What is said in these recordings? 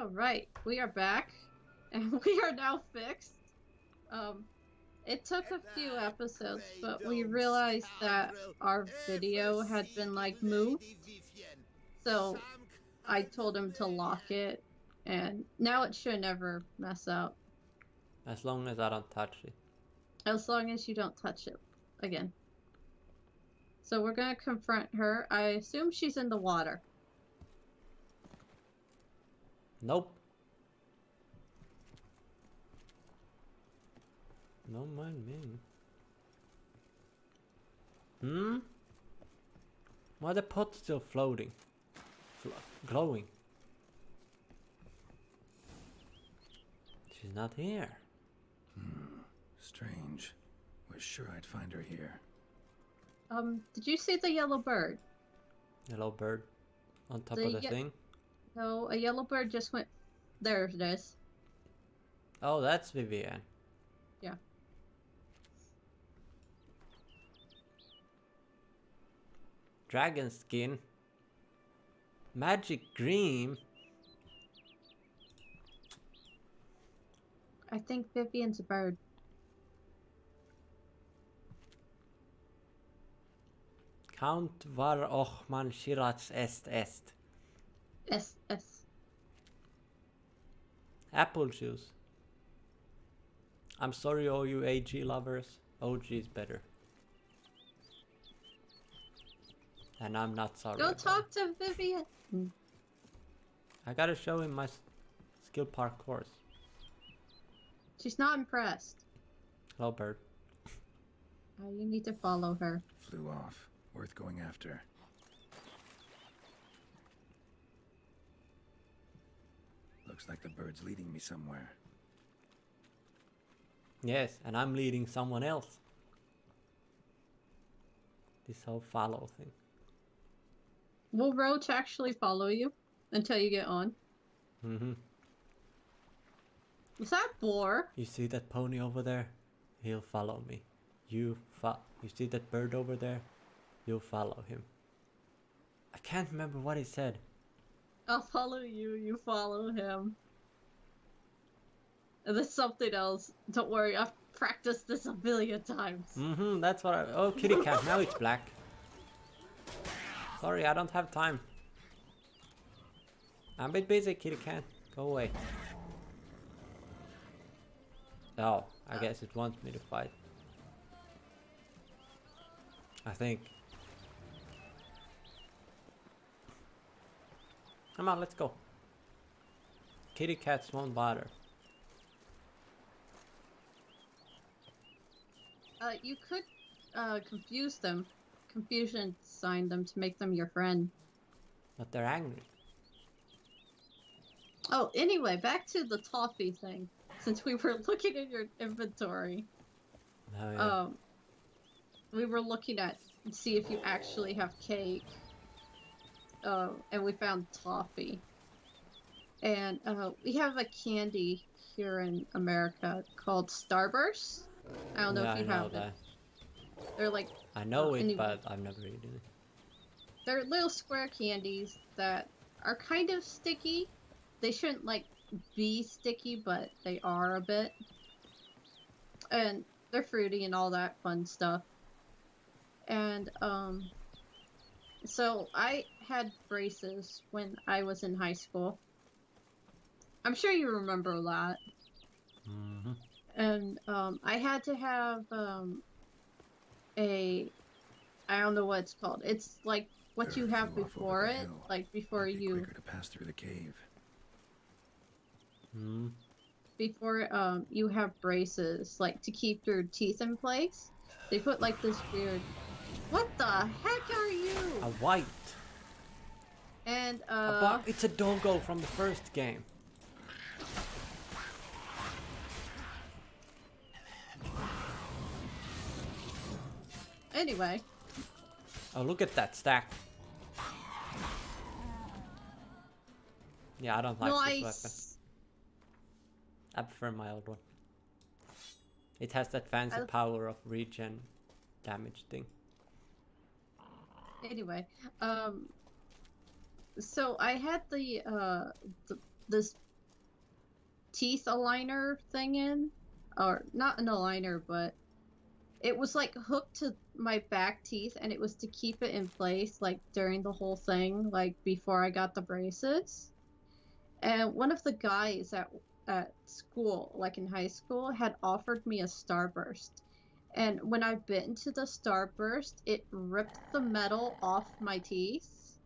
Alright, we are back, and we are now fixed. It took a few episodes, but we realized that our video had been, like, moved, so I told him to lock it, and now it should never mess up. As long as I don't touch it. As long as you don't touch it again. So we're gonna confront her. I assume she's in the water. Nope. Don't mind me. Why the pot still floating? Glowing. She's not here. Strange. Was sure I'd find her here. Did you see the yellow bird? Hello, bird. On top of the thing? No, a yellow bird just went... There it is. Oh, that's Vivian. Yeah. Dragon skin. Magic green. I think Vivian's a bird. Count var och man shirats est. S. Apple juice. I'm sorry, all you AG lovers. OG is better. And I'm not sorry. Go talk to Vivian. I gotta show him my skill parkours. She's not impressed. Hello, bird. You need to follow her. Flew off. Worth going after. Looks like the bird's leading me somewhere. Yes, and I'm leading someone else. This whole follow thing. Will Roach actually follow you until you get on? Is that Boar? You see that pony over there? He'll follow me. You see that bird over there? You'll follow him. I can't remember what he said. I'll follow you, you follow him. And there's something else. Don't worry, I've practiced this a billion times. That's what oh, kitty cat, now it's black. Sorry, I don't have time. I'm a bit busy, kitty cat. Go away. Oh, I guess it wants me to fight. I think. Come on, let's go. Kitty cats won't bother. You could confuse them. Confusion sign them to make them your friend. But they're angry. Oh, anyway, back to the toffee thing. Since we were looking at your inventory. Oh, yeah. We were looking at see if you actually have cake. And we found toffee. And we have a candy here in America called Starburst. I don't know if you have it. They're like... I know it, but I've never eaten it. They're little square candies that are kind of sticky. They shouldn't, like, be sticky, but they are a bit. And they're fruity and all that fun stuff. And, so I had braces when I was in high school. I'm sure you remember that. And, I had to have, I don't know what it's called. It's like what you have before it, like before you... quicker to pass through the cave. Before, you have braces, like, to keep your teeth in place. They put, like, this weird... What the heck are you? A white. And, it's a doggo from the first game. Anyway. Oh, look at that stack. Yeah, I don't like this weapon. I prefer my old one. It has that fancy power of regen damage thing. Anyway, so I had this teeth aligner thing in. Or not an aligner, but it was like hooked to my back teeth, and it was to keep it in place like during the whole thing, like before I got the braces. And one of the guys at school, like in high school, had offered me a starburst. And when I bit into the starburst, it ripped the metal off my teeth.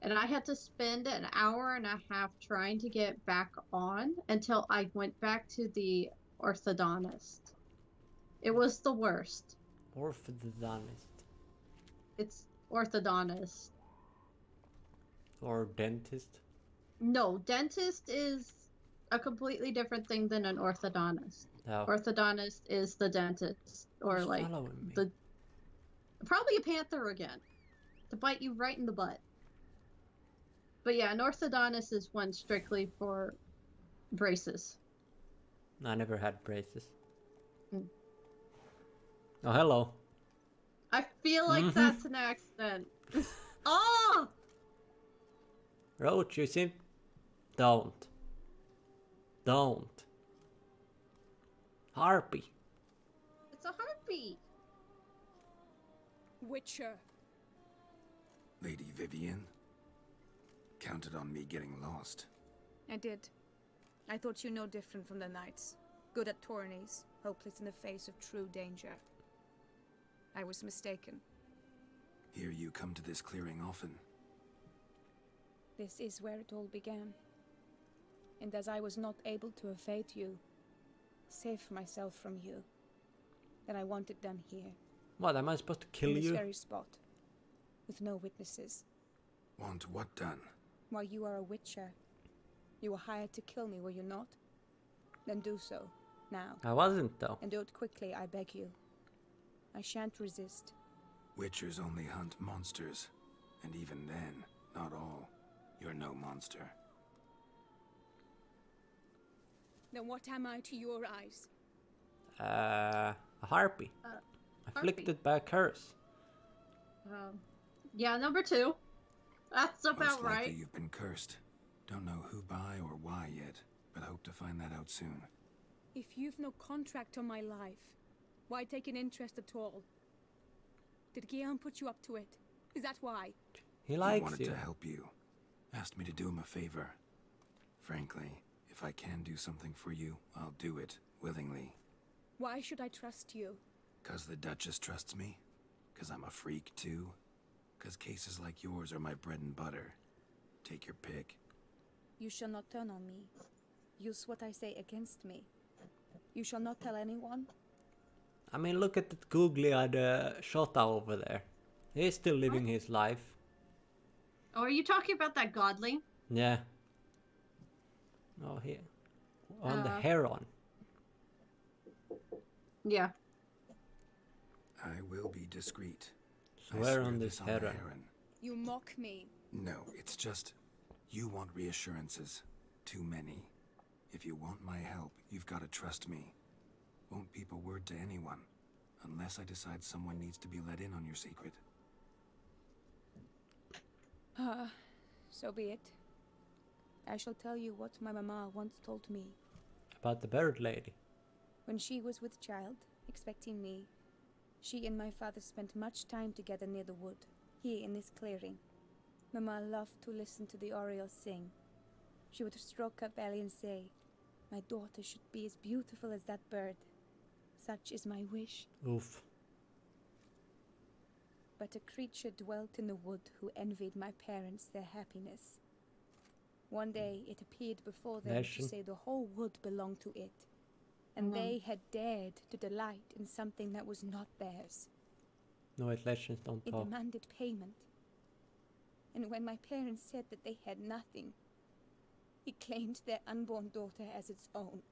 And I had to spend an hour and a half trying to get back on until I went back to the orthodontist. It was the worst. Orthodontist. It's orthodontist. Or dentist? No, dentist is a completely different thing than an orthodontist. No. Orthodontist is the dentist, or Who's like following me? probably a panther again, to bite you right in the butt. But yeah, an orthodontist is one strictly for braces. I never had braces. Mm. Oh, hello. I feel like that's an accident. Oh! Roach, you seem... Don't. Harpy. It's a heartbeat. Witcher. Lady Vivian? Counted on me getting lost. I did. I thought you no different from the knights. Good at tourneys, hopeless in the face of true danger. I was mistaken. Hear you come to this clearing often. This is where it all began. And as I was not able to evade you, save myself from you, then I want it done here. What, am I supposed to kill in this you? very spot, with no witnesses. Want what done? Why, you are a witcher. You were hired to kill me, were you not? Then do so, now. I wasn't, though. And do it quickly, I beg you. I shan't resist. Witchers only hunt monsters. And even then, not all. You're no monster. Then what am I to your eyes? A harpy. Afflicted Harpy. by a curse. Yeah, number 2. That's about Most likely right. you've been cursed. Don't know who by or why yet, but hope to find that out soon. If you've no contract on my life, why take an interest at all? Did Guillaume put you up to it? Is that why? He He likes wanted you. to help you. Asked me to do him a favor. Frankly, if I can do something for you, I'll do it, willingly. Why should I trust you? 'Cause the Duchess trusts me? 'Cause I'm a freak, too? 'Cause cases like yours are my bread and butter? Take your pick. You shall not turn on me. Use what I say against me. You shall not tell anyone. I mean, look at that googly-eyed Shota over there. He's still living his life. Oh, are you talking about that godling? Yeah. Oh, here. On the heron. Yeah. I will be discreet. I Swear on this the heron. You mock me. No, it's just... You want reassurances. Too many. If you want my help, you've got to trust me. Won't peep a word to anyone. Unless I decide someone needs to be let in on your secret. So be it. I shall tell you what my mama once told me. About the bird lady. When she was with child, expecting me, she and my father spent much time together near the wood, here in this clearing. Mama loved to listen to the orioles sing. She would stroke her belly and say, "My daughter should be as beautiful as that bird. Such is my wish." Oof. But a creature dwelt in the wood who envied my parents their happiness. One day it appeared before them Nation. to say the whole wood belonged to it, and they had dared to delight in something that was not theirs. No, it legends don't It talk. demanded payment. And when my parents said that they had nothing, it claimed their unborn daughter as its own.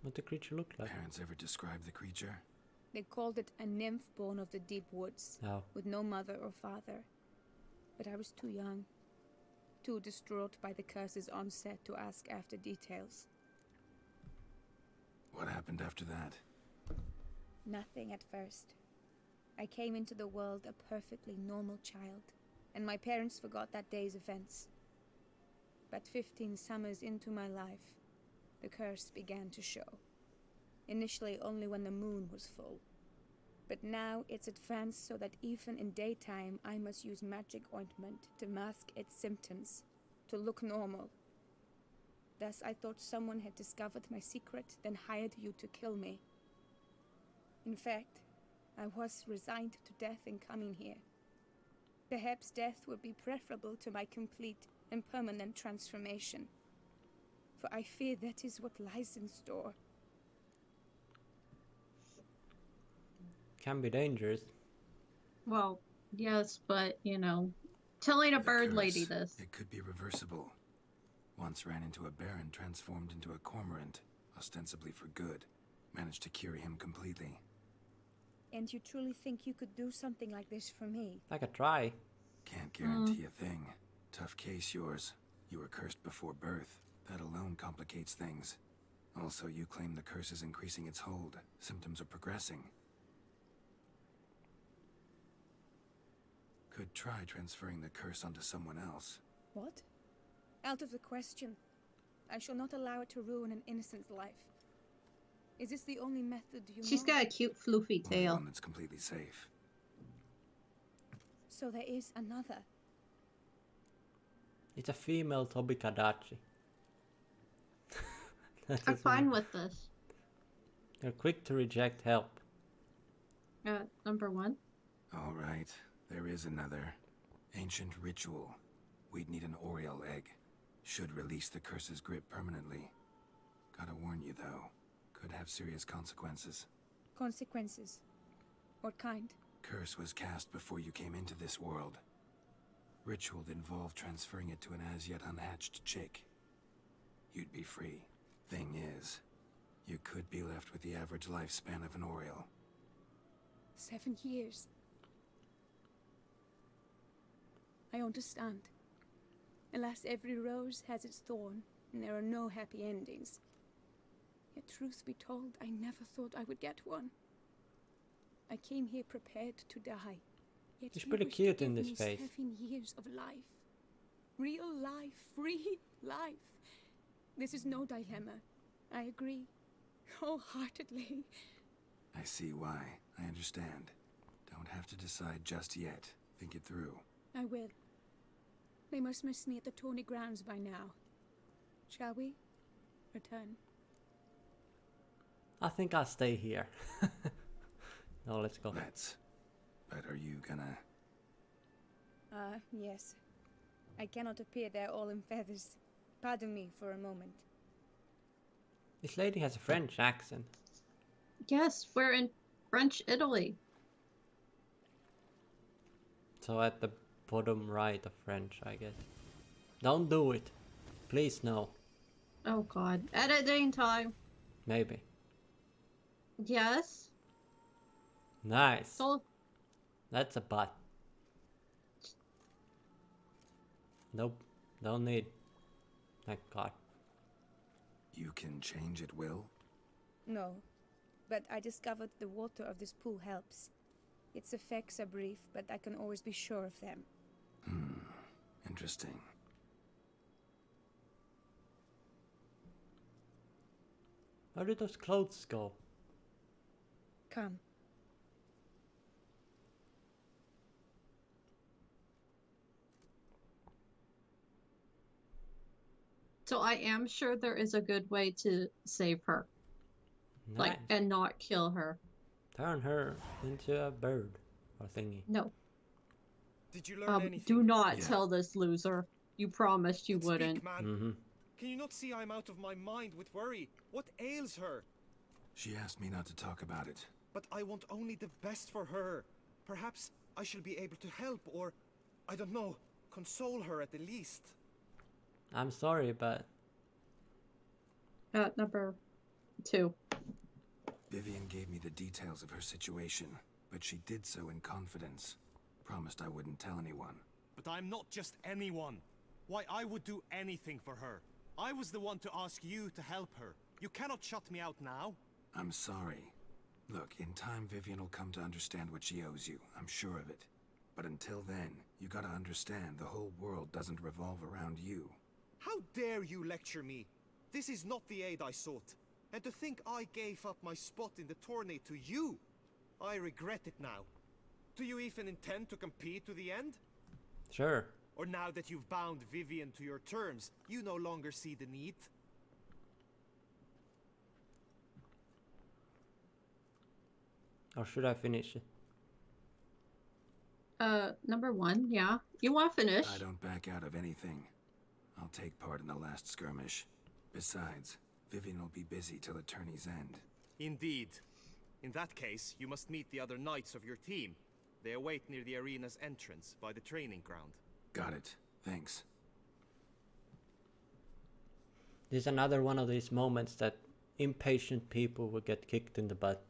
What the creature look like? Parents ever describe the creature? They called it a nymph born of the deep woods, No. with no mother or father. But I was too young, too distraught by the curse's onset to ask after details. What happened after that? Nothing at first. I came into the world a perfectly normal child, and my parents forgot that day's events. But 15 summers into my life, the curse began to show. Initially only when the moon was full. But now it's advanced so that even in daytime I must use magic ointment to mask its symptoms, to look normal. Thus I thought someone had discovered my secret, then hired you to kill me. In fact, I was resigned to death in coming here. Perhaps death would be preferable to my complete and permanent transformation. For I fear that is what lies in store. Can be dangerous. Well, yes, but, you know, telling a bird lady this. It could be reversible. Once ran into a baron transformed into a cormorant, ostensibly for good. Managed to cure him completely. And you truly think you could do something like this for me? I could try. Can't guarantee a thing. Tough case, yours. You were cursed before birth. That alone complicates things. Also, you claim the curse is increasing its hold. Symptoms are progressing. Could try transferring the curse onto someone else. What? Out of the question. I shall not allow it to ruin an innocent's life. Is this the only method you know? She's got a cute floofy Only tail. one that's completely safe. So there is another. It's a female Tobikadachi. I'm fine with this. You're quick to reject help. Number 1. All right, there is another. Ancient ritual. We'd need an Oriole egg. Should release the curse's grip permanently. Gotta warn you though, could have serious consequences. Consequences? What kind? Curse was cast before you came into this world. Ritual involved transferring it to an as yet unhatched chick. You'd be free. Thing is, you could be left with the average lifespan of an Oriole. 7 years. I understand. Alas, every rose has its thorn, and there are no happy endings. Yet truth be told, I never thought I would get one. I came here prepared to die. Yet He's you pretty wish to cute give in this me face. 7 years of life. Real life, free life. This is no dilemma. I agree. Wholeheartedly. I see why. I understand. Don't have to decide just yet. Think it through. I will. They must miss me at the tourney grounds by now. Shall we? Return. I think I'll stay here. No, let's go. Let's. But are you gonna... Yes. I cannot appear there all in feathers. Pardon me for a moment. This lady has a French accent. Yes, we're in French Italy. So at the bottom right of French, I guess. Don't do it. Please, no. Oh god. Editing time. Maybe. Yes. Nice. So That's a butt. Nope. Don't need. Thank God. You can change at will? No. But I discovered the water of this pool helps. Its effects are brief, but I can always be sure of them. Interesting. Where did those clothes go? Come. So I am sure there is a good way to save her. Nice. Like, and not kill her. Turn her into a bird or thingy. No. Did you learn anything? Do not Yeah. tell this loser. You promised you Speak, wouldn't. man. Mm-hmm. Can you not see I'm out of my mind with worry? What ails her? She asked me not to talk about it. But I want only the best for her. Perhaps I shall be able to help or, I don't know, console her at the least. I'm sorry, but Number 2. Vivian gave me the details of her situation, but she did so in confidence. Promised I wouldn't tell anyone. But I'm not just anyone. Why, I would do anything for her. I was the one to ask you to help her. You cannot shut me out now. I'm sorry. Look, in time Vivian will come to understand what she owes you. I'm sure of it. But until then, you gotta understand the whole world doesn't revolve around you. How How dare you lecture me? This is not the aid I sought. And to think I gave up my spot in the tourney to you. I regret it now. Do you even intend to compete to the end? Sure. Or now that you've bound Vivian to your terms, you no longer see the need? Or should I finish it? Number 1, yeah. You want to finish? I don't back out of anything. I'll take part in the last skirmish. Besides, Vivian will be busy till the tourney's end. Indeed. In that case, you must meet the other knights of your team. They await near the arena's entrance, by the training ground. Got it. Thanks. This is another one of these moments that impatient people will get kicked in the butt.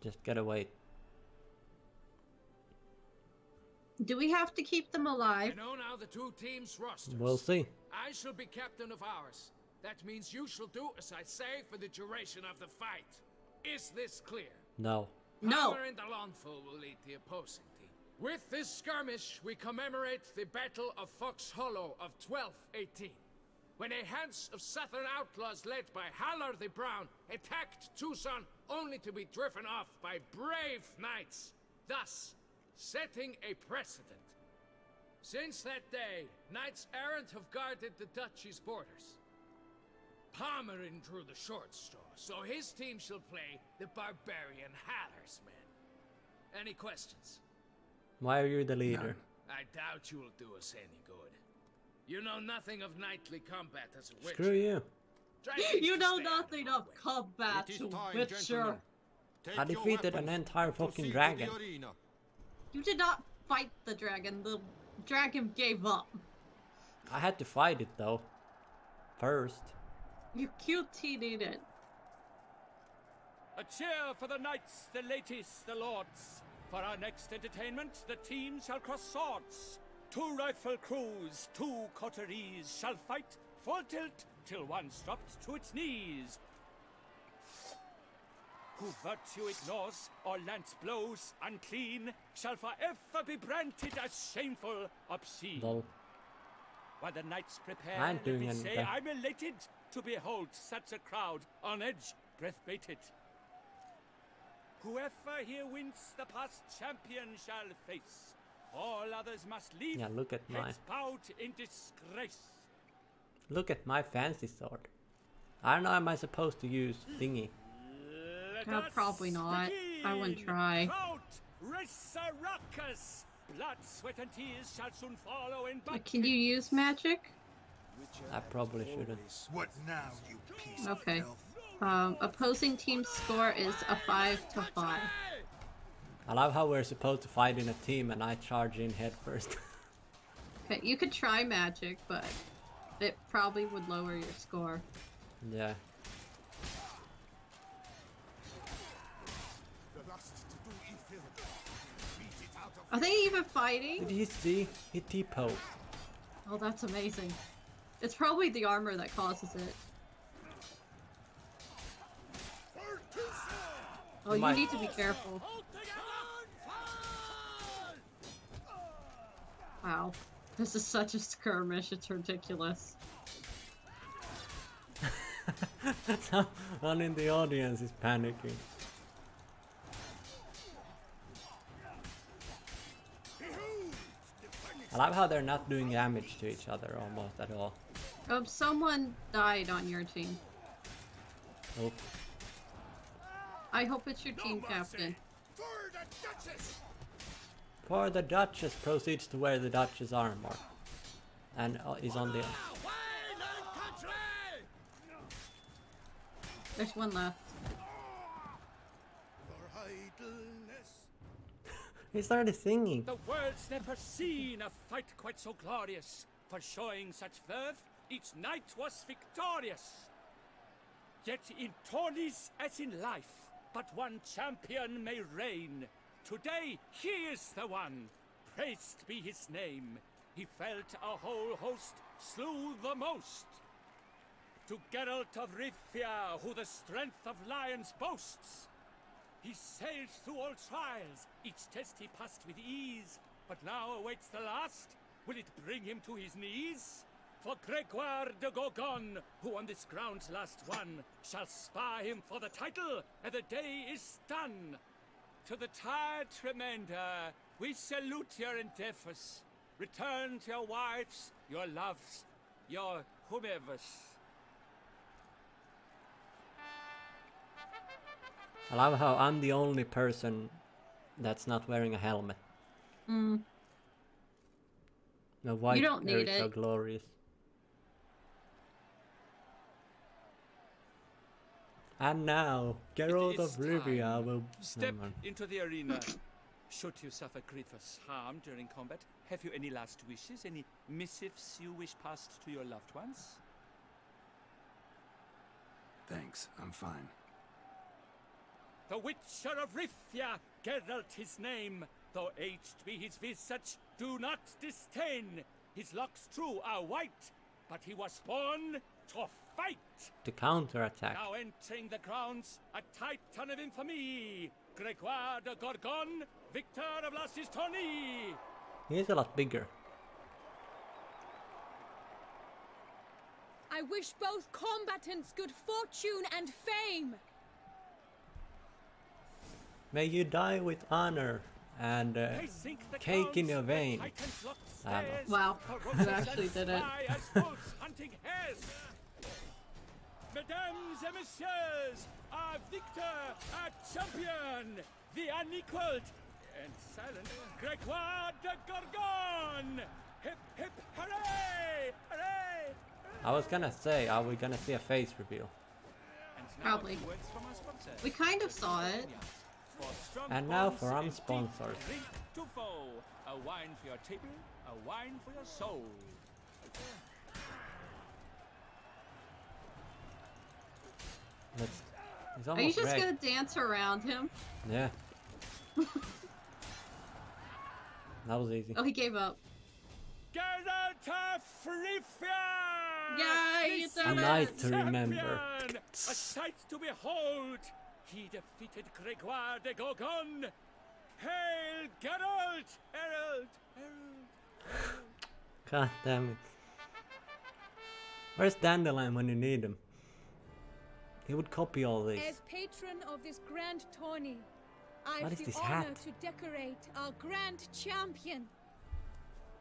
Just gotta wait. Do we have to keep them alive? I know now the 2 teams' rosters. We'll see. I shall be captain of ours. That means you shall do as I say for the duration of the fight. Is this clear? No. No. Hammer and Alonfo will lead the opposing team. With this skirmish, we commemorate the Battle of Fox Hollow of 1218, when a hands of southern outlaws led by Haller the Brown attacked Tucson only to be driven off by brave knights, thus setting a precedent. Since that day, knights errant have guarded the duchy's borders. Palmerin drew the short straw, so his team shall play the barbarian Haller's men. Any questions? Why are you the leader? None. I doubt you will do us any good. You know nothing of knightly combat as a witcher. Screw you. Try at least You to know stay out of nothing our of way. combat, It is you time, witcher. gentlemen. Take I your defeated an weapons entire and fucking proceed to dragon. the arena. You did not fight the dragon. The dragon gave up. I had to fight it though. First. You QT'd it. A cheer for the knights, the ladies, the lords. For our next entertainment, the teams shall cross swords. 2 rifle crews, 2 coteries shall fight full tilt till one's dropped to its knees. Who virtue ignores or lance blows unclean shall forever be branded as shameful, obscene. Lol. While the knights prepare, I ain't let doing me say anything. I'm elated to behold such a crowd on edge, breath baited. Whoever here wins the past champion shall face. All others must leave, Yeah, look at mine. heads bowed in disgrace. Look at my fancy sword. I don't know, am I supposed to use thingy? Let us Probably not. I wouldn't begin. try. Proud Redserver, blood, sweat, and tears shall soon follow in Can you use magic? I probably shouldn't. What now, you piece Okay. Opposing team's score is a 5 to 5. I love how we're supposed to fight in a team and I charge in head first. Okay, you could try magic, but it probably would lower your score. Yeah. Are they even fighting? Did you see? He T-posed. Oh, that's amazing. It's probably the armor that causes it. Oh, you Might- need to be careful. Wow. This is such a skirmish, it's ridiculous. Someone in the audience is panicking. I love how they're not doing damage to each other almost at all. Someone died on your team. Oh, I hope it's your team captain. for the Duchess proceeds to wear the Duchess armor. And is on the... There's one left. He started singing. The world's never seen a fight quite so glorious. For showing such verve, each knight was victorious. Yet in tourneys as in life, but one champion may reign. Today he is the one, praised be his name. He felt a whole host, slew the most. To Geralt of Rivia, who the strength of lions boasts, he sailed through all trials, each test he passed with ease. But now awaits the last. Will it bring him to his knees? For Gregoire de Gorgon, who on this ground's last won, shall spar him for the title, and the day is done. To the tired remainder, we salute your endeavors. Return to your wives, your loves, your whomevers. I love how I'm the only person that's not wearing a helmet. Mm. The white You don't hair need is so it. glorious. And now, Geralt of Rivia will... Step into the arena. Should you suffer grievous harm during combat, have you any last wishes? Any missives you wish passed to your loved ones? Thanks, I'm fine. The Witcher of Rifia, Geralt his name. Though aged be his visage, do not disdain. His locks true are white, but he was born to fight. To counterattack. Now entering the grounds, a titan of infamy. Gregoire de Gorgon, victor of Las's tourney. He's a lot bigger. I wish both combatants good fortune and fame. May you die with honor and cake in your vein. I don't know. Wow, you actually did it. Mesdames et messieurs, our victor, our champion, the unequaled and silent Gregoire de Gorgon! Hip hip hooray! Hooray! I was gonna say, are we gonna see a face reveal? Probably. We kind of saw it. And now for our sponsors. Drink to foe, a wine for your table, a wine for your soul. He's Are you almost just ready. gonna dance around him? Yeah. That was easy. Oh, he gave up. Geralt of Rivia! Yeah, you did A it! night to remember. A sight to behold! He defeated Gregoire de Gorgon! Hail Geralt! Herald! Herald! God damn it. Where's Dandelion when you need him? He would copy all this. As patron of this grand tourney, I What have is the this honor hat? to decorate our grand champion.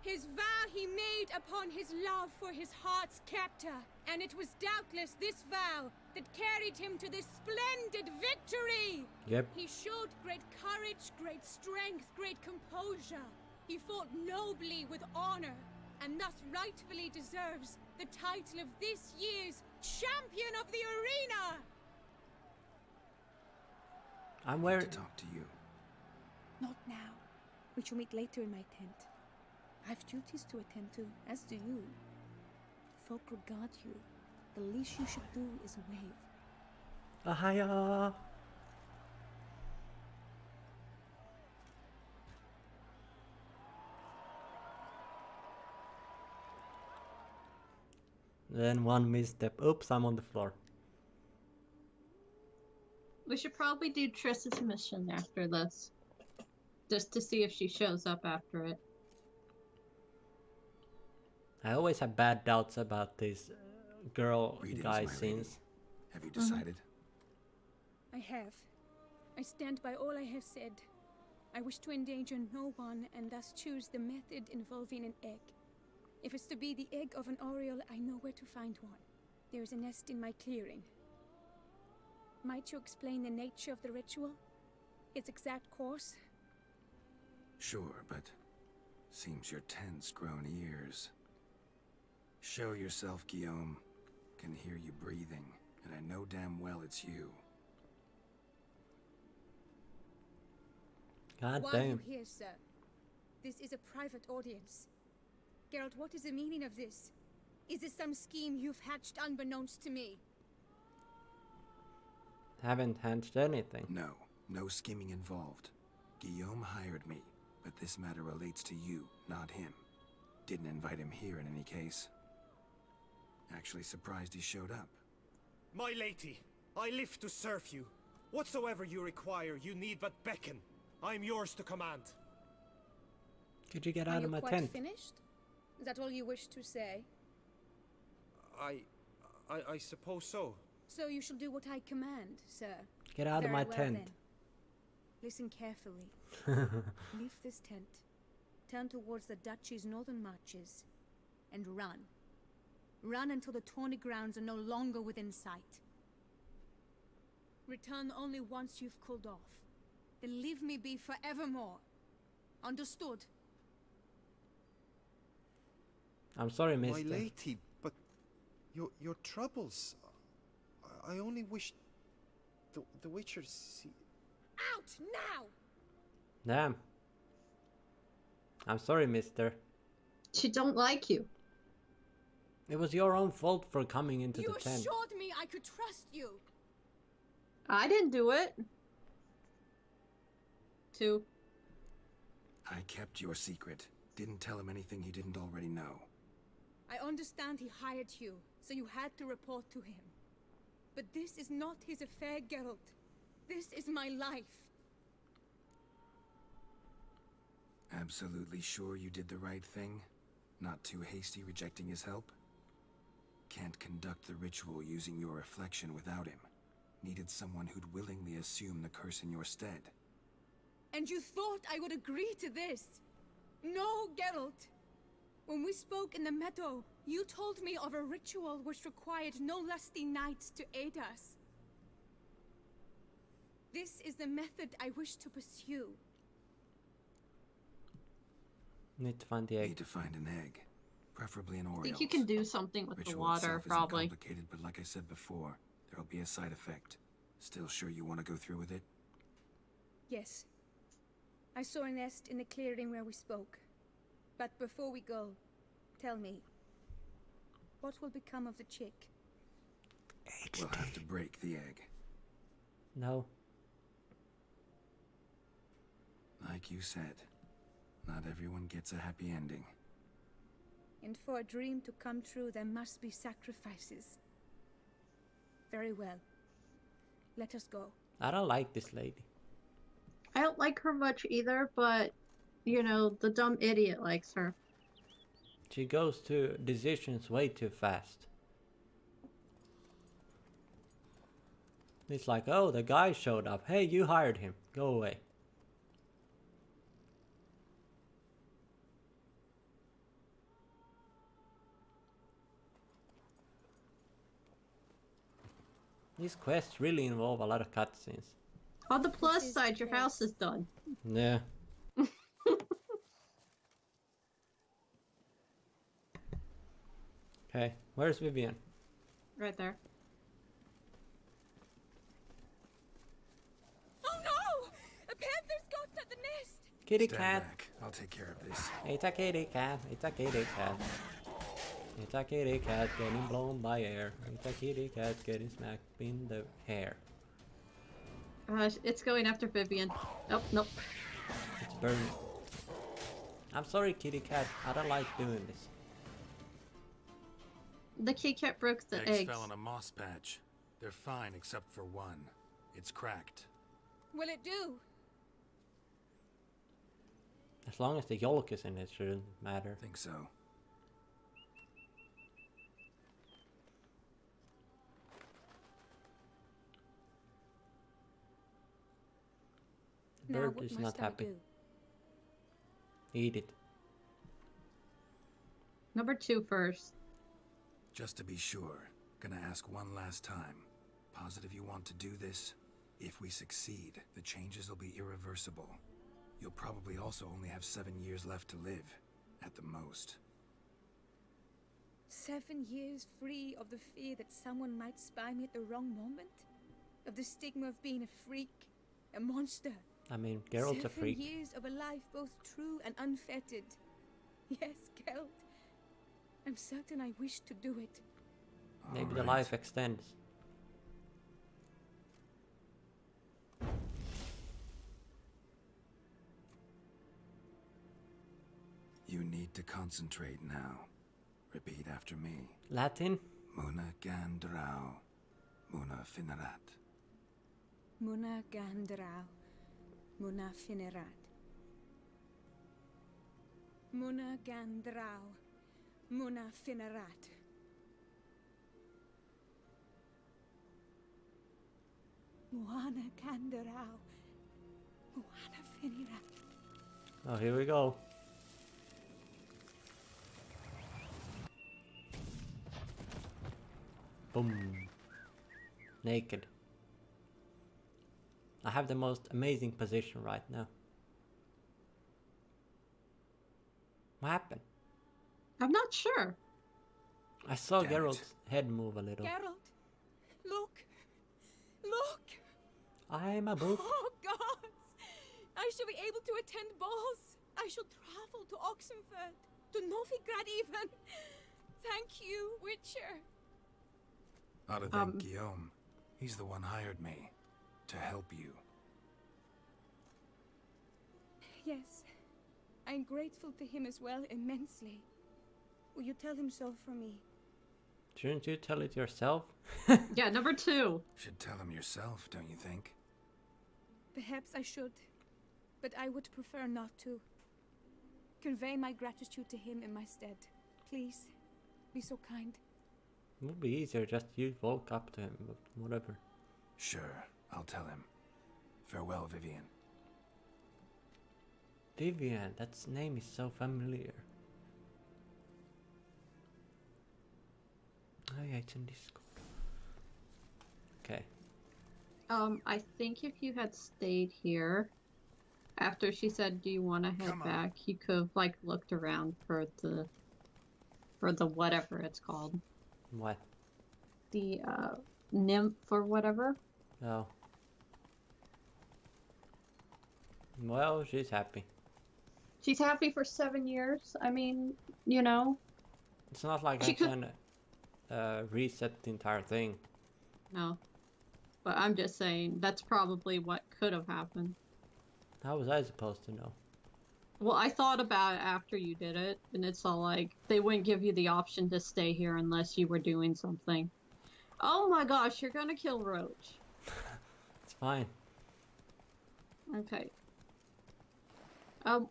His vow he made upon his love for his heart's captor, and it was doubtless this vow that carried him to this splendid victory. Yep. He showed great courage, great strength, great composure. He fought nobly with honor, and thus rightfully deserves the title of this year's Champion of the Arena! I'm To wearing... talk to you. Not now. We shall meet later in my tent. I have duties to attend to, as do you. Folk regard you. The least you should do is wave. Ahaya! Then one misstep. Oops, I'm on the floor. We should probably do Triss's mission after this. Just to see if she shows up after it. I always have bad doubts about these girl Greetings, guy my lady. scenes. Have you decided? I have. I stand by all I have said. I wish to endanger no one and thus choose the method involving an egg. If it's to be the egg of an oriole, I know where to find one. There is a nest in my clearing. Might you explain the nature of the ritual? Its exact course? Sure, but seems your tense grown ears. Show yourself, Guillaume. Can hear you breathing, and I know damn well it's you. God Why are you damn. here, sir? This is a private audience. Geralt, what is the meaning of this? Is this some scheme you've hatched unbeknownst to me? Haven't hatched anything. No, no scheming involved. Guillaume hired me, but this matter relates to you, not him. Didn't invite him here in any case. Actually surprised he showed up. My lady, I live to serve you. Whatsoever you require, you need but beckon. I am yours to command. Could you get Are out you of my quite tent? finished? Is that all you wish to say? I suppose so. So you shall do what I command, sir. Get out of my Very well, tent. then. Listen carefully. Leave this tent, turn towards the duchy's northern marches, and run. Run until the tourney grounds are no longer within sight. Return only once you've cooled off. Then leave me be forevermore. Understood? I'm sorry, mister. My lady, but your troubles. I only wish the Witchers see. Out now! Damn. I'm sorry, mister. She don't like you. It was your own fault for coming into You the tent. assured me I could trust you. I didn't do it. 2. I kept your secret. Didn't tell him anything he didn't already know. I understand he hired you, so you had to report to him. But this is not his affair, Geralt. This is my life. Absolutely sure you did the right thing? Not too hasty rejecting his help? Can't conduct the ritual using your reflection without him. Needed someone who'd willingly assume the curse in your stead. And you thought I would agree to this? No, Geralt. When we spoke in the meadow, you told me of a ritual which required no lusty knights to aid us. This is the method I wish to pursue. Need to find the egg. Need to find an egg. Preferably an Orioles. I think you can do something with Ritual the water, itself isn't probably. complicated, but like I said before, there'll be a side effect. Still sure you want to go through with it? Yes. I saw a nest in the clearing where we spoke. But before we go, tell me, what will become of the chick? We'll have to break the egg. No. Like you said, not everyone gets a happy ending. And for a dream to come true, there must be sacrifices. Very well. Let us go. I don't like this lady. I don't like her much either, but, you know, the dumb idiot likes her. She goes to decisions way too fast. It's like, oh, the guy showed up. Hey, you hired him. Go away. These quests really involve a lot of cutscenes. On the plus is side, your place. house is done. Yeah. Okay, where's Vivian? Right there. Oh no! A panther's got at the nest! Kitty Stand cat. back. I'll take care of this. It's a kitty cat. It's a kitty cat. It's a kitty cat getting blown by air. It's a kitty cat getting smacked in the hair. It's going after Vivian. Oh, nope. It's burning. I'm sorry, kitty cat. I don't like doing this. The kitty cat broke the Eggs eggs. fell in a moss patch. They're fine except for one. It's cracked. Will it do? As long as the yolk is in it, shouldn't matter. Think so. The Now bird what is must not I happy. do? Eat it. Number 2 first. Just to be sure, gonna ask one last time. Positive you want to do this? If we succeed, the changes will be irreversible. You'll probably also only have 7 years left to live, at the most. 7 years free of the fear that someone might spy me at the wrong moment? Of the stigma of being a freak, a monster? I mean, Geralt's a 7 freak. years of a life both true and unfettered. Yes, Geralt. I'm certain I wish to do it. Maybe the Alright. life extends. You need to concentrate now. Repeat after me. Latin? Muna gandrau. Muna finerat. Muna gandrau. Muna finerat. Muna gandrau. Muna finerat. Moana Kandarao. Moana Finira. Oh, here we go. Boom. Naked. I have the most amazing position right now. What happened? I'm not sure. I saw Damn it. Geralt's head move a little. Geralt, look! Look! I'm a book. Oh, gods! I shall be able to attend balls. I shall travel to Oxenford, to Novigrad even. Thank you, Witcher. Ought to thank Guillaume. He's the one hired me to help you. Yes, I'm grateful to him as well, immensely. Will you tell him so for me? Shouldn't you tell it yourself? Yeah, number 2. Should tell him yourself, don't you think? Perhaps I should, but I would prefer not to. Convey my gratitude to him in my stead. Please, be so kind. It would be easier just you walk up to him, but whatever. Sure, I'll tell him. Farewell, Vivian. Vivian, that name is so familiar. Oh yeah, it's in Discord. Okay. I think if you had stayed here, after she said, "Do you want to head back?" you could have like looked around for the whatever it's called. What? The nymph or whatever. Oh. Well, she's happy. She's happy for 7 years. I mean, you know. It's not like I can reset the entire thing. No. But I'm just saying, that's probably what could have happened. How was I supposed to know? Well, I thought about it after you did it, and it's all like, they wouldn't give you the option to stay here unless you were doing something. Oh my gosh, you're gonna kill Roach. It's fine. Okay.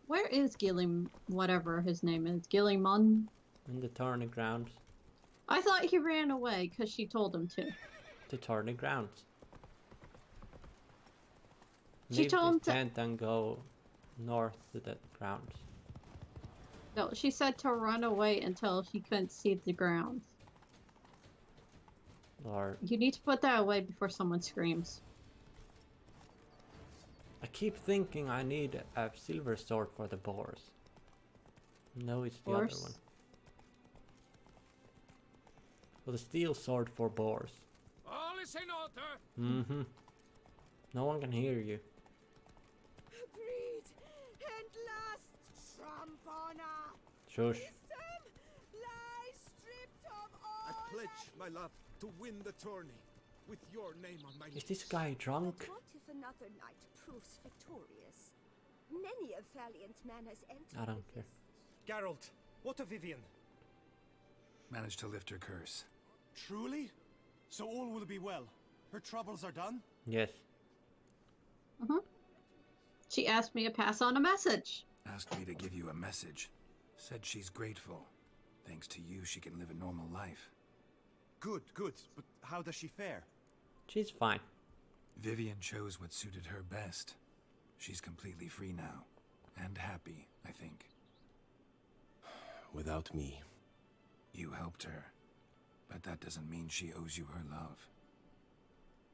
Where is Gilly, whatever his name is? Gillymun? In the tourney grounds. I thought he ran away because she told him to. The tourney grounds. She Leave told him this to... tent and go north to the grounds. No, she said to run away until he couldn't see the grounds. Or You need to put that away before someone screams. I keep thinking I need a silver sword for the boars. No, it's the other one. Well, the steel sword for boars. All is in order. Mm-hmm. No one can hear you. Agreed. And last, Trampana. Shush. Lie stripped of all. I pledge, my love, to win the tourney with your name on my Is lips. this guy drunk? What if another knight proves victorious? Many a valiant man has entered. I don't care. Geralt, what of Vivian? Managed to lift her curse. Truly? So all will be well. Her troubles are done? Yes. She asked me to pass on a message. Asked me to give you a message. Said she's grateful. Thanks to you, she can live a normal life. Good, good. But how does she fare? She's fine. Vivian chose what suited her best. She's completely free now. And happy, I think. Without me. You helped her. But that doesn't mean she owes you her love.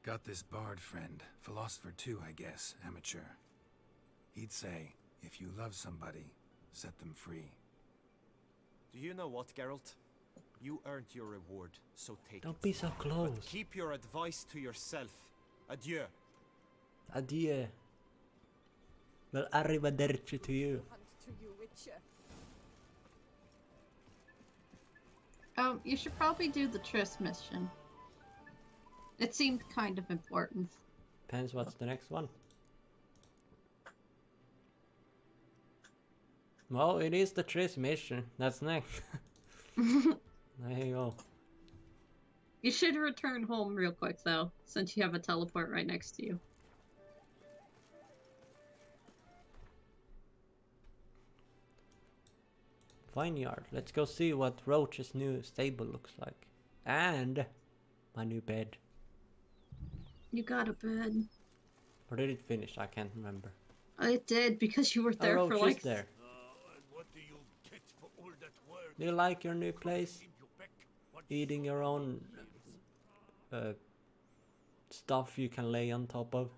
Got this bard friend. Philosopher too, I guess. Amateur. He'd say, if you love somebody, set them free. Do you know what, Geralt? You earned your reward, so take Don't it. be so close. But keep your advice to yourself. Adieu. Adieu. Well, arrivederci to you. Hunt to you, Witcher. You should probably do the Triss mission. It seemed kind of important. Depends what's the next one. Well, it is the Triss mission. That's next. There you go. You should return home real quick, though, since you have a teleport right next to you. Vineyard. Let's go see what Roach's new stable looks like. And my new bed. You got a bed. Or did it finish? I can't remember. It did, because you were A there roach for is like... there. And what do you get for all that work? Do you like your new place? Eating your own stuff you can lay on top of?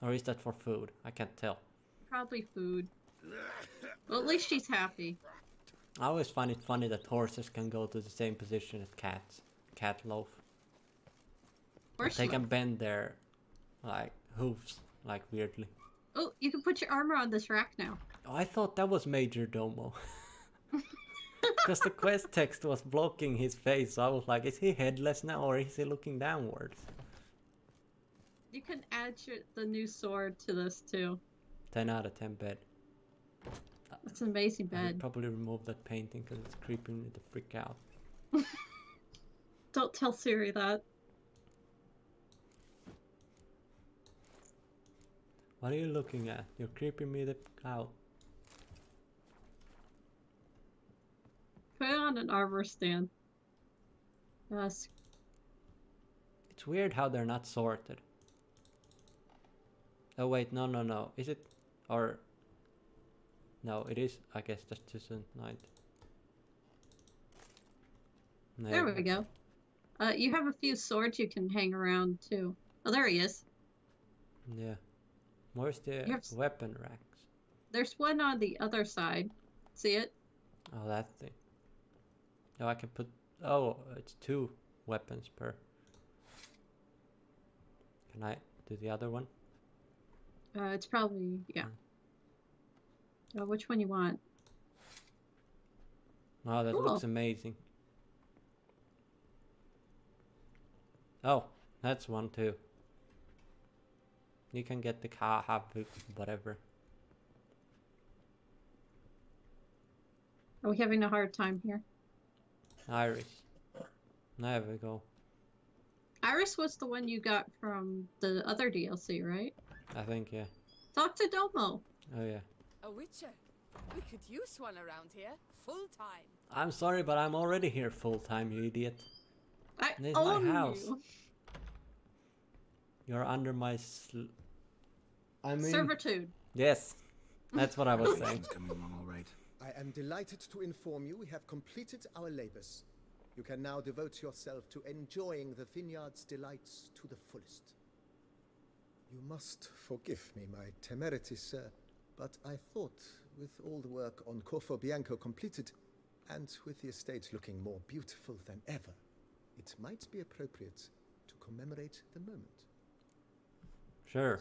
Or is that for food? I can't tell. Probably food. Well, at least she's happy. I always find it funny that horses can go to the same position as cats. Cat loaf. They can bend their like hooves like weirdly. Oh, you can put your armor on this rack now. Oh, I thought that was Major Domo. Because the quest text was blocking his face, so I was like, is he headless now or is he looking downwards? You can add the new sword to this too. 10 out of 10 bed. That's an amazing I would bed. probably remove that painting because it's creeping me the frick out. Don't tell Siri that. What are you looking at? You're creeping me the out. Put it on an armor stand. Yes. It's weird how they're not sorted. Oh wait, no. Is it? Or... No, it is, I guess, that's 2009. There we go. You have a few swords you can hang around too. Oh, there he is. Yeah. Where's the weapon racks? There's one on the other side. See it? Oh, that thing. Oh, I can put... Oh, it's 2 weapons per. Can I do the other one? It's probably... yeah. Oh, which one you want? Oh, that Cool. looks amazing. Oh, that's one too. You can get the car, whatever. Are we having a hard time here? Iris. There we go. Iris was the one you got from the other DLC, right? I think, yeah. Talk to Domo. Oh, yeah. A witcher. We could use one around here, full time. I'm sorry, but I'm already here full time, you idiot. This is own my house. you. You're under my Servitude. Yes, that's what I was saying. Coming along all right. I am delighted to inform you we have completed our labors. You can now devote yourself to enjoying the vineyard's delights to the fullest. You must forgive me my temerity, sir, but I thought, with all the work on Corfo Bianco completed, and with the estate looking more beautiful than ever, it might be appropriate to commemorate the moment. Sure.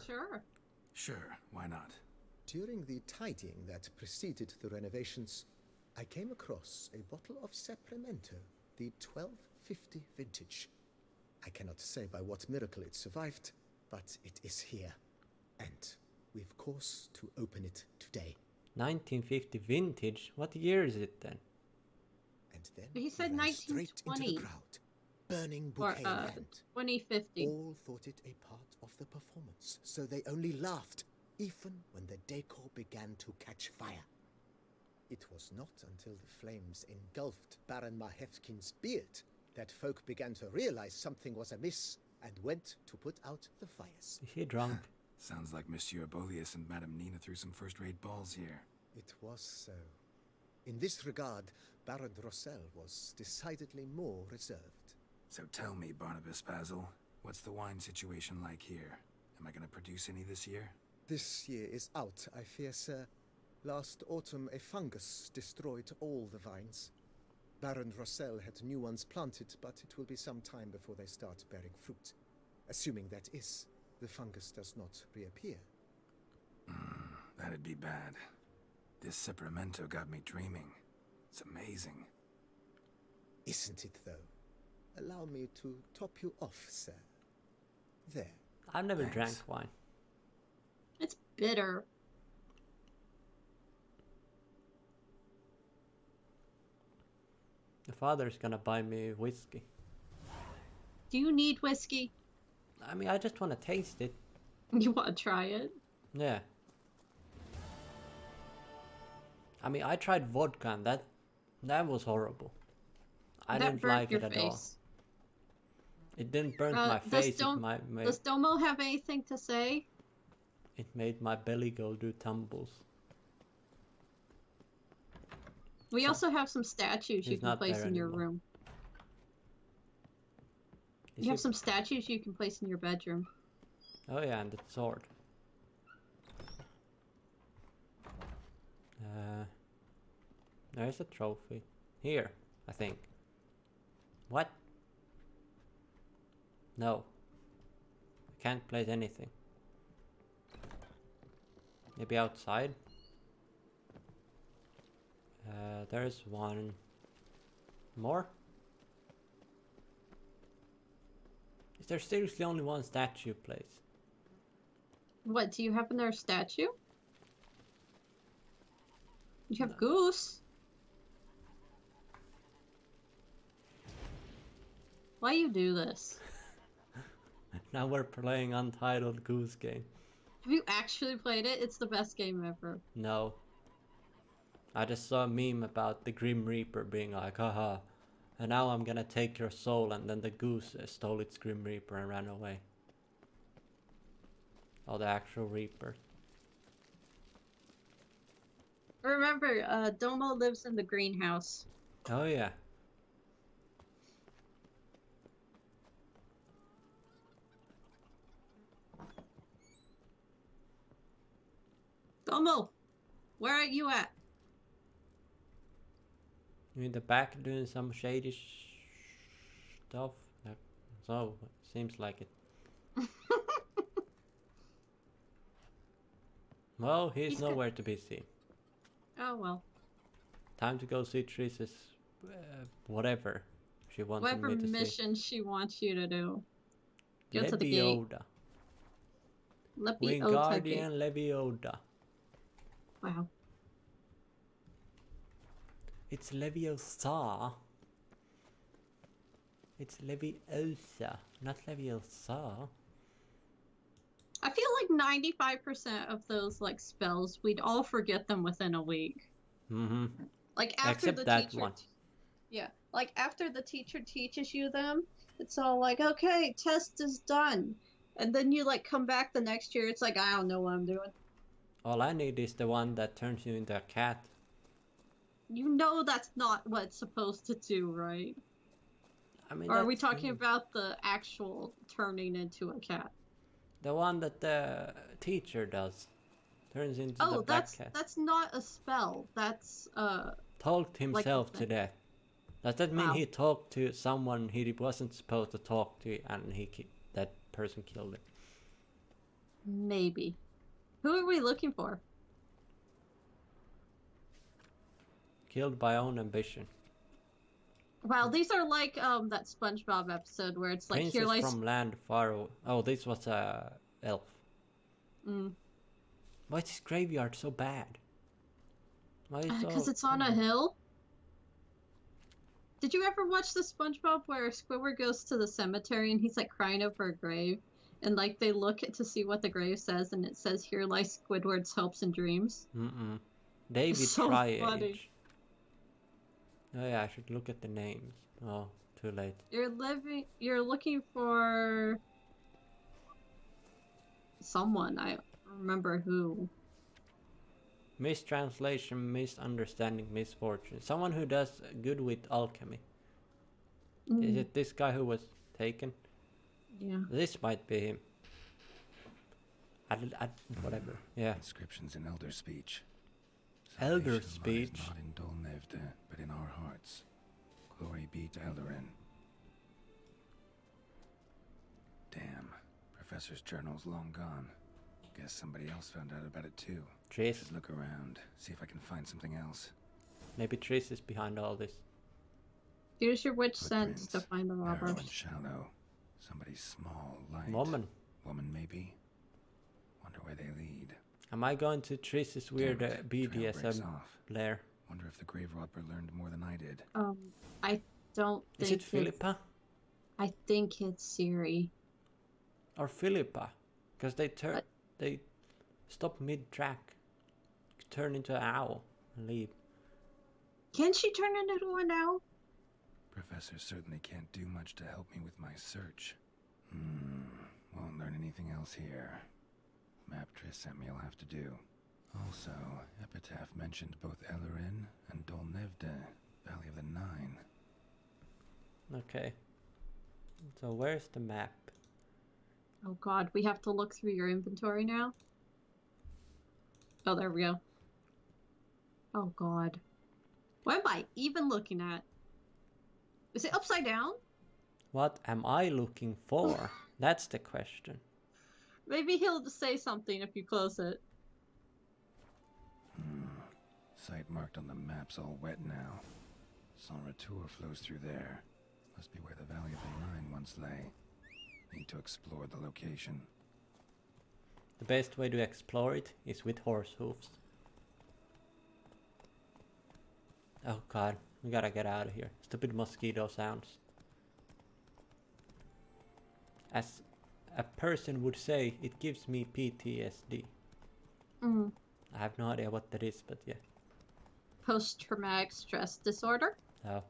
Sure, why not? During the tidying that preceded the renovations, I came across a bottle of Sapramento, the 1250 vintage. I cannot say by what miracle it survived, but it is here. And we've cause to open it today. 1950 vintage? What year is it then? And then He said we ran straight into 1920. the crowd, burning Or, bouquet hand. 2050. All thought it a part of the performance, so they only laughed, even when the decor began to catch fire. It was not until the flames engulfed Baron Mahevkin's beard that folk began to realize something was amiss and went to put out the fires. Is he drunk? Sounds like Monsieur Bolius and Madame Nina threw some first-rate balls here. It was so. In this regard, Baron Rossel was decidedly more reserved. So tell me, Barnabas Basil, what's the wine situation like here? Am I going to produce any this year? This year is out, I fear, sir. Last autumn, a fungus destroyed all the vines. Baron Rossel had new ones planted, but it will be some time before they start bearing fruit. Assuming that is, the fungus does not reappear. That'd be bad. This Sapramento got me dreaming. It's amazing. Isn't it, though? Allow me to top you off, sir. There. I've never Thanks. drank wine. It's bitter. The father's gonna buy me whiskey. Do you need whiskey? I mean, I just want to taste it. You want to try it? Yeah. I mean, I tried vodka and that was horrible. I That didn't burnt like your it at all. face. It didn't burn my face. Does Domo have anything to say? It made my belly go do tumbles. We also have some statues you can place in your room. You have some statues you can place in your bedroom. Oh yeah, and the sword. There's a trophy. Here, I think. What? No. I can't place anything. Maybe outside? There's one more. Is there seriously only one statue place? What, do you have another statue? You have Goose. Why you do this? Now we're playing Untitled Goose Game. Have you actually played it? It's the best game ever. No. I just saw a meme about the Grim Reaper being like, haha, and now I'm gonna take your soul, and then the goose stole its Grim Reaper and ran away. Oh, the actual Reaper. Remember, Domo lives in the greenhouse. Oh yeah. Domo, where are you at? You in the back doing some shady stuff? So, seems like it. Well, he's nowhere to be seen. Oh well. Time to go see Trish's whatever she wants me to see. Whatever mission she wants you to do. Go to the gate. Wingardium Leviosa. Wow. It's Leviosa. It's Leviosa, not Leviosa. I feel like 95% of those like spells, we'd all forget them within a week. Mm-hmm. Like after Except the that teacher, one. yeah, like after the teacher teaches you them, it's all like, okay, test is done, and then you like come back the next year. It's like, I don't know what I'm doing. All I need is the one that turns you into a cat. You know that's not what it's supposed to do, right? I mean, or are we talking about the actual turning into a cat? The one that the teacher does. Turns into the black cat. That's not a spell. That's Talked himself to death. Does that mean he talked to someone he wasn't supposed to talk to, and that person killed him? Maybe. Who are we looking for? Killed by own ambition. Wow, these are like that SpongeBob episode where it's like Princess here lies from land far away. Oh, this was a elf. Why is this graveyard so bad? Because it's on a hill. Did you ever watch the SpongeBob where Squidward goes to the cemetery and he's like crying over a grave, and like they look to see what the grave says, and it says, "Here lies Squidward's hopes and dreams." David so Try-Age. funny. Oh yeah, I should look at the names. Oh, too late. You're looking for someone. I don't remember who. Mistranslation, misunderstanding, misfortune. Someone who does good with alchemy. Is it this guy who was taken? Yeah. This might be him. Whatever. Yeah. Inscriptions in Elder speech. Elder Salvation speech. lies not in Dolnevde, but in our hearts. Glory be to Eldarin. Damn. Professor's journal's long gone. Guess somebody else found out about it too. Triss. Should look around, see if I can find something else. Maybe Triss is behind all this. Use your witch sense to find the Narrow robbers. and shallow. Somebody small, light. Woman. Woman, maybe. Wonder where they lead. Am I going to Triss's weird BDSM lair? Wonder if the grave robber learned more than I did. I don't think Is it Philippa? I think it's Siri. Or Philippa? Because they stop mid-track. Turn into an owl and leave. Can she turn into an owl? Professor certainly can't do much to help me with my search. Won't learn anything else here. Map Triss sent me will have to do. Also, Epitaph mentioned both Ellerin and Dolnevde, Valley of the Nine. Okay. So where's the map? Oh god, we have to look through your inventory now? Oh, there we go. Oh god. What am I even looking at? Is it upside down? What am I looking for? That's the question. Maybe he'll say something if you close it. Site marked on the map's all wet now. Sans Retour flows through there. Must be where the Valley of the Nine once lay. Need to explore the location. The best way to explore it is with horse hooves. Oh god, we gotta get out of here. Stupid mosquito sounds. As a person would say, it gives me PTSD. I have no idea what that is, but yeah. Post-traumatic stress disorder? Oh.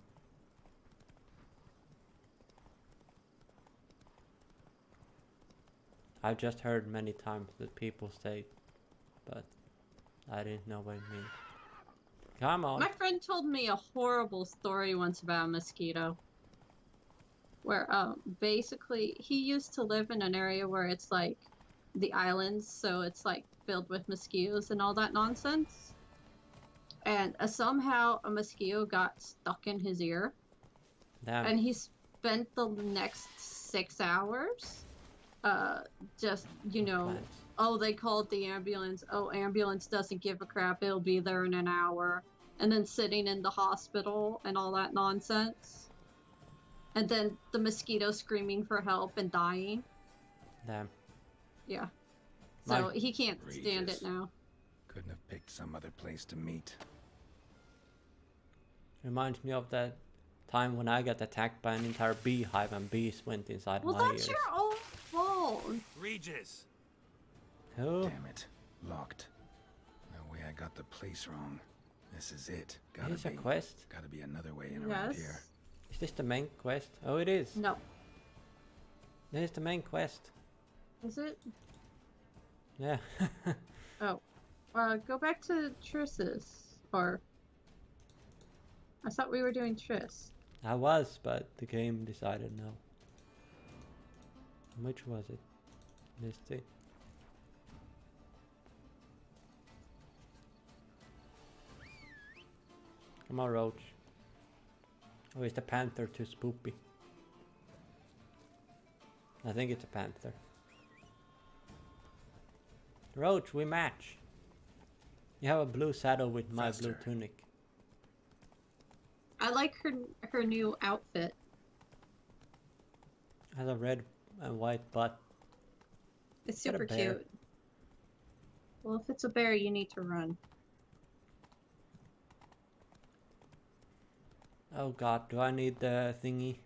I've just heard many times that people say, but I didn't know what it means. Come on. My friend told me a horrible story once about a mosquito. Where, basically, he used to live in an area where it's like the islands, so it's like filled with mosquitoes and all that nonsense. And somehow a mosquito got stuck in his ear. Damn. And he spent the next 6 hours, just, you know, Plants. oh, they called the ambulance. Oh, ambulance doesn't give a crap. It'll be there in an hour. And then sitting in the hospital and all that nonsense. And then the mosquito screaming for help and dying. Damn. Yeah. So he can't stand Regis. it now. Couldn't have picked some other place to meet. Reminds me of that time when I got attacked by an entire beehive and bees went inside Well, my that's ears. your own fault. Regis! Oh, Damn it. Locked. No way I got the place wrong. This is it. Gotta here's a be. quest. Gotta be another way in around Yes. here. Is this the main quest? Oh, it is. No. This is the main quest. Is it? Yeah. Oh. Go back to Triss's. Or... I thought we were doing Triss. I was, but the game decided no. Which was it? Misty. Come on, Roach. Or is the panther too spoopy? I think it's a panther. Roach, we match. You have a blue saddle with my blue Faster. tunic. I like her new outfit. Has a red and white butt. It's Got a super bear. cute. Well, if it's a bear, you need to run. Oh god, do I need the thingy?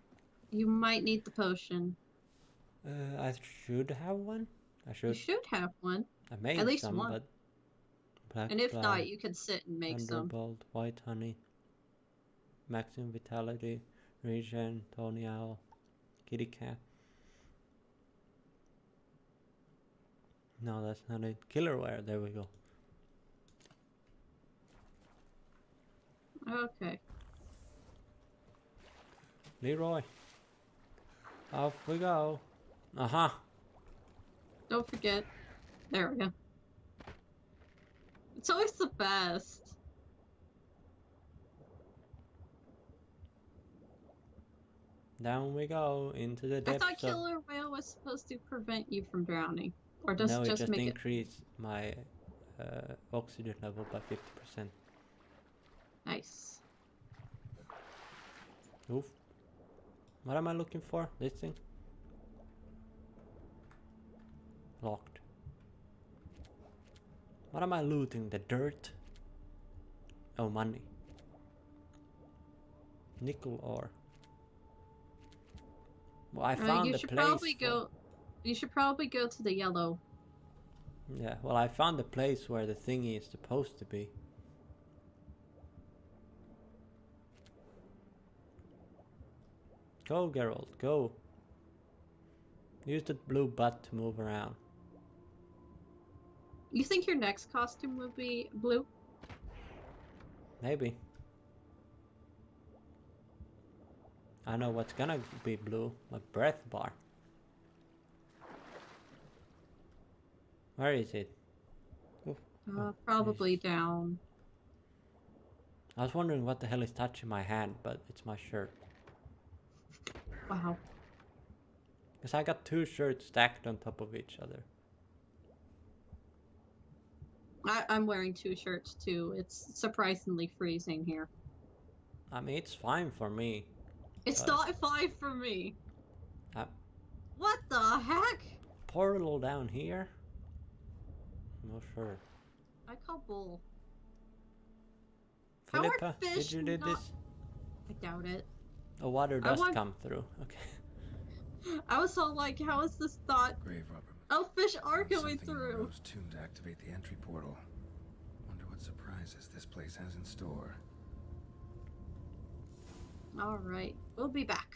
You might need the potion. I should have one. I You should. should have one. I made at least some, one. but black And if cloud, not, you could sit and make some. thunderbolt, white honey, maximum vitality, regen, Tony owl, kitty cat. No, that's not it. Killerware. There we go. Okay. Leroy. Off we go. Uh-huh. Don't forget. There we go. It's always the best. Down we go into the I depths thought of... killer whale was supposed to prevent you from drowning. Or does No, it it just just make it... increased my oxygen level by 50%. Nice. Oof. What am I looking for? This thing? Locked. What am I looting? The dirt? Oh, money. Nickel ore. Well, I found you the should place. probably go... You should probably go to the yellow. Yeah, well, I found the place where the thingy is supposed to be. Go, Geralt, go. Use the blue butt to move around. You think your next costume would be blue? Maybe. I know what's gonna be blue. My breath bar. Where is it? Oof. Probably down. I was wondering what the hell is touching my hand, but it's my shirt. Wow. Because I got 2 shirts stacked on top of each other. I'm wearing 2 shirts too. It's surprisingly freezing here. I mean, it's fine for me. It's not 5 for me. What the heck? Portal down here? I'm not sure. I call bull. Philippa, did you do this? I doubt it. Oh, water does come through. Okay. I was so like, how is this thought? Grave robber. Oh, fish are going through. Rose tomb to activate the entry portal. Wonder what surprises this place has in store. All right, we'll be back.